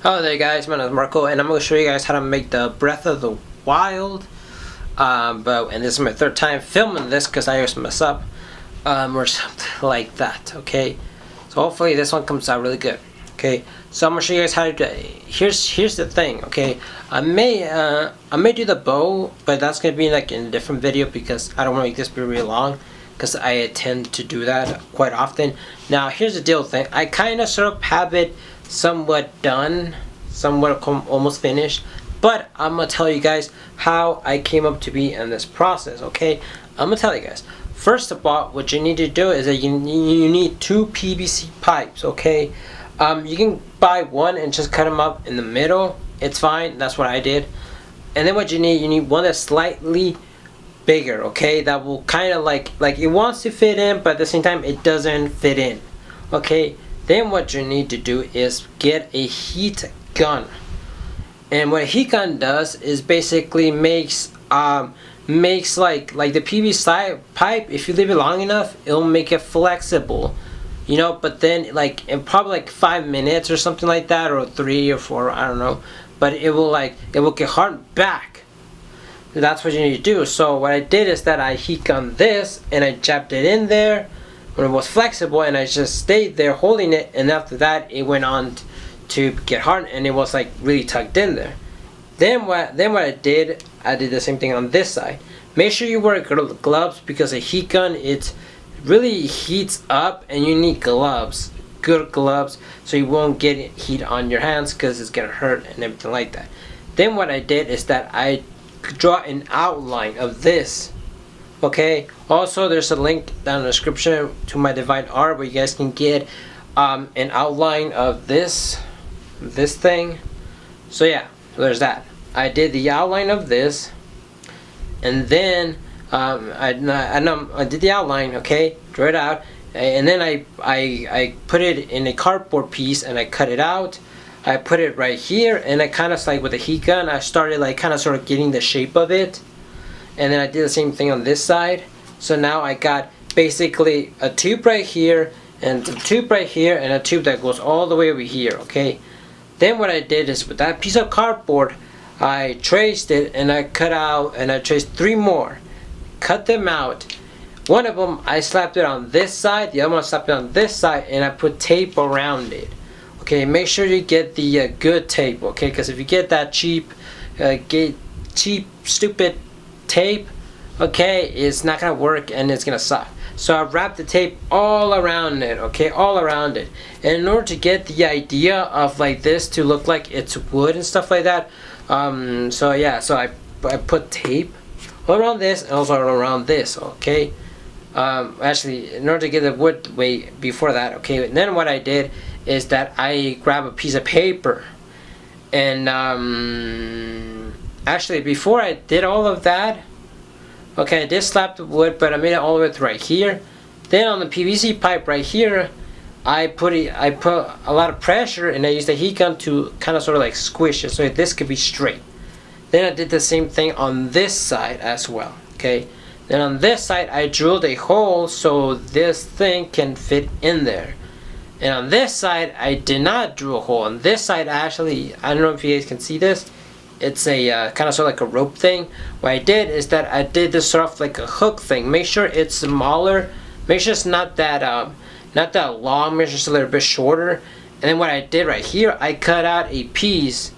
Hello there guys, my name is Marco and I'm going to show you guys how to make the Breath of the Wild and this is my third time filming this because I always mess up or something like that. Okay, so hopefully this one comes out really good. Okay, so I'm going to show you guys how to do it. Here's the thing. Okay, I may do the bow, but that's going to be like in a different video because I don't want to make this be really long because I tend to do that quite often. Now here's the deal thing, I kind of sort of have it somewhat done, somewhat almost finished, but I'm gonna tell you guys how I came up to be in this process. Okay, I'm gonna tell you guys. First of all, what you need to do is that you need two PVC pipes. Okay, you can buy one and just cut them up in the middle. It's fine. That's what I did. And then what you need one that's slightly bigger. Okay, that will kind of like it wants to fit in, but at the same time it doesn't fit in. Okay. Then what you need to do is get a heat gun, and what a heat gun does is basically makes like the PVC pipe. If you leave it long enough, it'll make it flexible, you know. But then like in probably like 5 minutes or something like that, or 3 or 4, I don't know. But it will get hard back. That's what you need to do. So what I did is that I heat gunned this and I jabbed it in there when it was flexible, and I just stayed there holding it, and after that it went on to get hard and it was like really tucked in there. Then what I did the same thing on this side. Make sure you wear gloves because a heat gun, it really heats up and you need gloves, good gloves, so you won't get heat on your hands because it's gonna hurt and everything like that. Then what I did is that I draw an outline of this. Okay, also there's a link down in the description to my Divine Art where you guys can get an outline of this thing. So yeah, so there's that. I did the outline of this, and then I did the outline. Okay, drew it out, and then I put it in a cardboard piece and I cut it out. I put it right here, and I kind of like with a heat gun I started like kind of sort of getting the shape of it. And then I did the same thing on this side. So now I got basically a tube right here, and a tube right here, and a tube that goes all the way over here. Okay. Then what I did is with that piece of cardboard, I traced it and I cut out, and I traced 3 more. Cut them out. One of them I slapped it on this side, the other one I slapped it on this side, and I put tape around it. Okay, make sure you get the good tape. Okay, because if you get that cheap, stupid tape, okay, it's not gonna work and it's gonna suck. So I wrapped the tape all around it. Okay, all around it. And in order to get the idea of like this to look like it's wood and stuff like that, so yeah, so I put tape all around this and also around this. Okay, actually, in order to get the wood way before that, okay, and then what I did is that I grab a piece of paper, and actually, before I did all of that, okay, I did slap the wood, but I made it all the way to right here. Then on the PVC pipe right here, I put a lot of pressure, and I used a heat gun to kind of sort of like squish it so this could be straight. Then I did the same thing on this side as well. Okay. Then on this side, I drilled a hole so this thing can fit in there. And on this side, I did not drill a hole. On this side, actually, I don't know if you guys can see this. It's a kind of sort of like a rope thing. What I did is that I did this sort of like a hook thing. Make sure it's smaller. Make sure it's not that long. Make sure it's a little bit shorter. And then what I did right here, I cut out a piece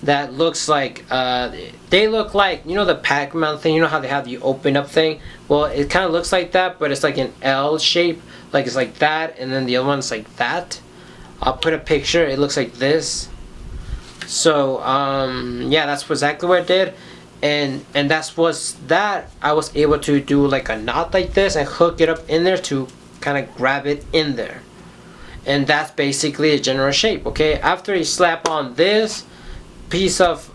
that looks like they look like, you know, the Pac-Man thing. You know how they have the open up thing? Well, it kind of looks like that, but it's like an L shape. Like it's like that, and then the other one's like that. I'll put a picture. It looks like this. So yeah, that's exactly what I did, and I was able to do like a knot like this and hook it up in there to kind of grab it in there, and that's basically a general shape. Okay, after you slap on this piece of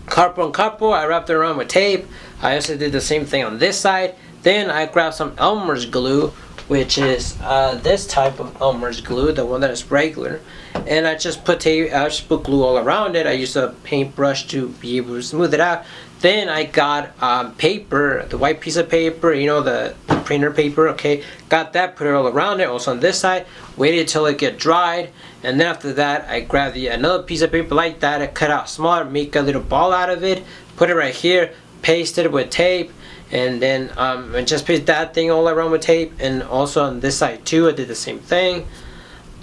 cardboard, I wrapped it around with tape. I also did the same thing on this side. Then I grabbed some Elmer's glue, which is this type of Elmer's glue, the one that is regular. And I just put glue all around it. I used a paintbrush to be able to smooth it out. Then I got paper, the white piece of paper, you know, the printer paper, okay. Got that, put it all around it, also on this side, waited till it get dried, and then after that, I grabbed another piece of paper like that, I cut out smaller, make a little ball out of it, put it right here, pasted it with tape, and then I just paste that thing all around with tape, and also on this side too, I did the same thing.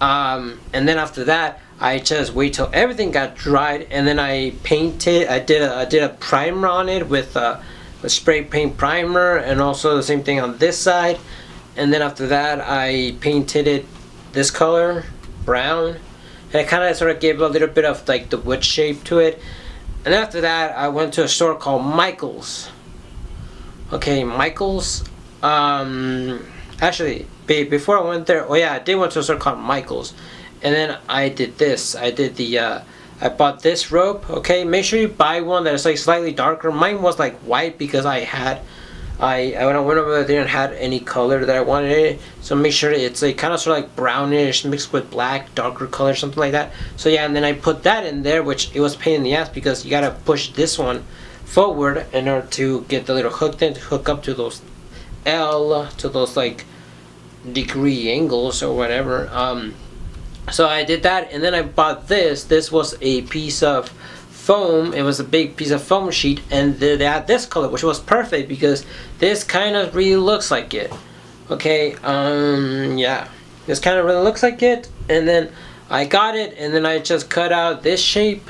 And then after that, I just wait till everything got dried, and then I painted. I did a primer on it with a spray paint primer, and also the same thing on this side. And then after that, I painted it this color, brown, and I kind of sort of gave a little bit of like the wood shape to it. And after that, I went to a store called Michael's. Okay, Michael's. Actually, before I went there, oh yeah, I did went to a store called Michael's. And then I did this. I did I bought this rope. Okay, make sure you buy one that is like slightly darker. Mine was like white because I when I went over there and had any color that I wanted it. So make sure it's like kind of sort of like brownish mixed with black, darker color, something like that. So yeah, and then I put that in there, which it was pain in the ass because you gotta push this one forward in order to get the little hook thing to hook up to those to those like degree angles or whatever. So I did that, and then I bought this. This was a piece of foam. It was a big piece of foam sheet, and they had this color, which was perfect because this kind of really looks like it. Okay, yeah, this kind of really looks like it. And then I got it, and then I just cut out this shape.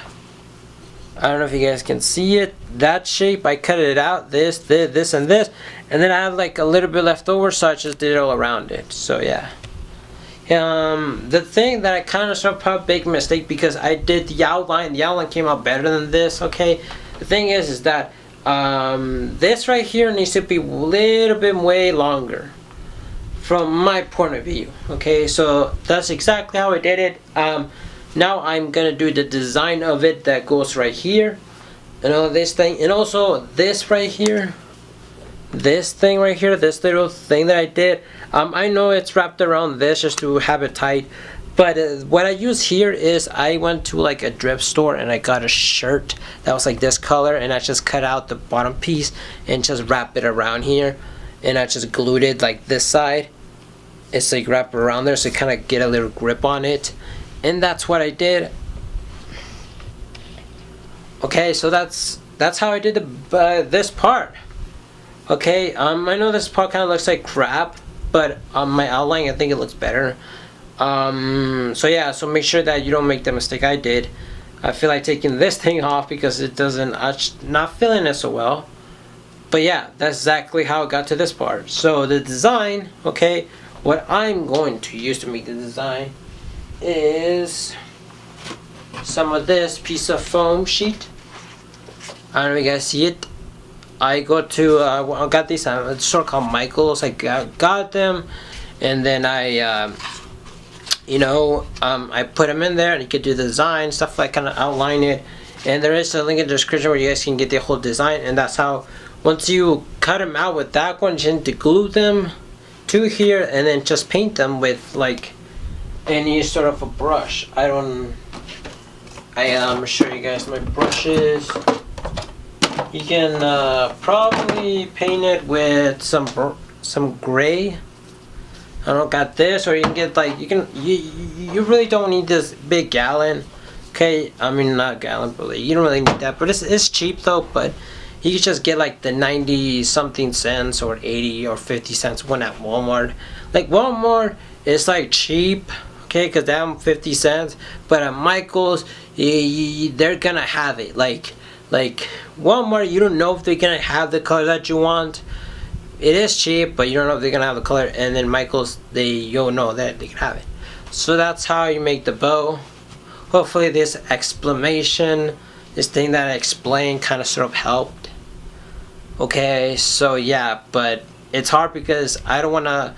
I don't know if you guys can see it. That shape, I cut it out. This, and this, and then I had like a little bit left over, so I just did it all around it. So yeah. The thing that I kind of sort of big mistake because I did the outline. The outline came out better than this. Okay, the thing is that this right here needs to be a little bit way longer from my point of view. Okay, so that's exactly how I did it. Now I'm gonna do the design of it that goes right here, and all this thing, and also this right here. This thing right here, this little thing that I did, I know it's wrapped around this just to have it tight, but what I use here is I went to like a thrift store and I got a shirt that was like this color, and I just cut out the bottom piece and just wrap it around here, and I just glued it like this side. It's like wrapped around there so you kind of get a little grip on it, and that's what I did. Okay, so that's how I did this part. Okay, I know this part kind of looks like crap, but on my outline I think it looks better. So yeah, so make sure that you don't make the mistake I did. I feel like taking this thing off because it doesn't, I'm not feeling it so well. But yeah, that's exactly how it got to this part. So the design, okay, what I'm going to use to make the design is some of this piece of foam sheet. I don't know if you guys see it. I go to I got these at a store called Michael's. I got them, and then I I put them in there, and you could do the design stuff, like kind of outline it. And there is a link in the description where you guys can get the whole design. And that's how, once you cut them out with that one, you need to glue them to here, and then just paint them with like any sort of a brush. I'm show you guys my brushes. You can probably paint it with some gray. I don't got this, or you can get like you really don't need this big gallon. Okay, I mean not gallon, but like, you don't really need that. But it's cheap though. But you can just get like the 90 something cents or 80 or 50 cents one at Walmart. Like Walmart is like cheap, okay, because they have 50 cents. But at Michael's, they're gonna have it. Like Walmart, you don't know if they're gonna have the color that you want. It is cheap, but you don't know if they're gonna have the color. And then Michael's, you'll know that they can have it. So that's how you make the bow. Hopefully this explanation, this thing that I explained, kind of sort of helped. Okay, so yeah, but it's hard because I don't wanna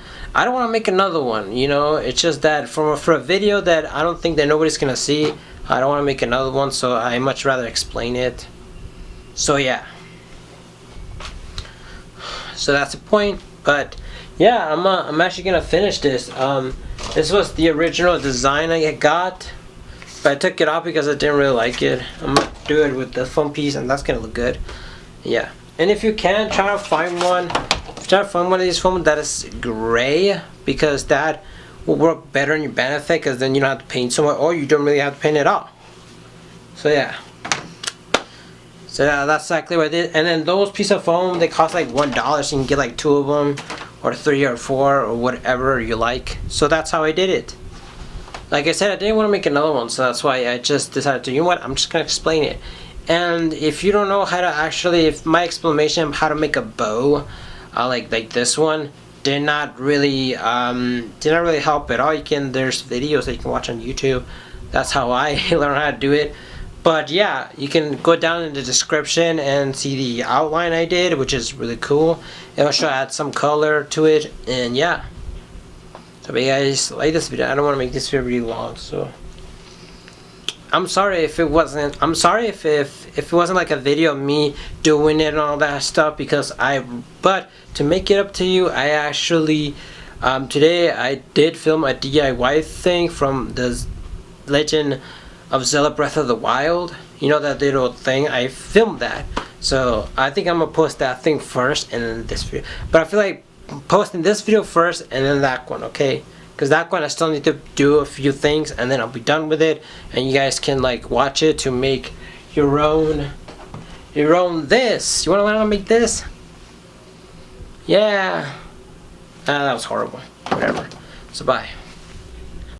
make another one. You know, it's just that for a video that I don't think that nobody's gonna see, I don't want to make another one. So I much rather explain it. So yeah. So that's the point. But yeah, I'm actually gonna finish this. This was the original design I got, but I took it off because I didn't really like it. I'm gonna do it with the foam piece, and that's gonna look good. Yeah, and if you can, try to find one. Try to find one of these foam that is gray, because that will work better in your benefit, because then you don't have to paint so much, or you don't really have to paint at all. So yeah. So yeah, that's exactly what I did. And then those pieces of foam, they cost like $1, so you can get like 2 of them, or 3 or 4, or whatever you like. So that's how I did it. Like I said, I didn't want to make another one, so that's why I just decided to, you know what, I'm just gonna explain it. And if you don't know how to actually, if my explanation of how to make a bow, like this one, did not really help at all. You can, there's videos that you can watch on YouTube. That's how I learned how to do it. But yeah, you can go down in the description and see the outline I did, which is really cool. It'll show add some color to it, and yeah. So if you guys like this video, I don't want to make this video really long, so I'm sorry if it wasn't. I'm sorry if it wasn't like a video of me doing it and all that stuff, because but to make it up to you, I actually today I did film a DIY thing from the Legend of Zelda Breath of the Wild. You know that little thing? I filmed that. So I think I'm gonna post that thing first and then this video. But I feel like posting this video first and then that one, okay? Because that one I still need to do a few things and then I'll be done with it, and you guys can like watch it to make your own this. You wanna learn how to make this? Yeah. That was horrible. Whatever. So bye.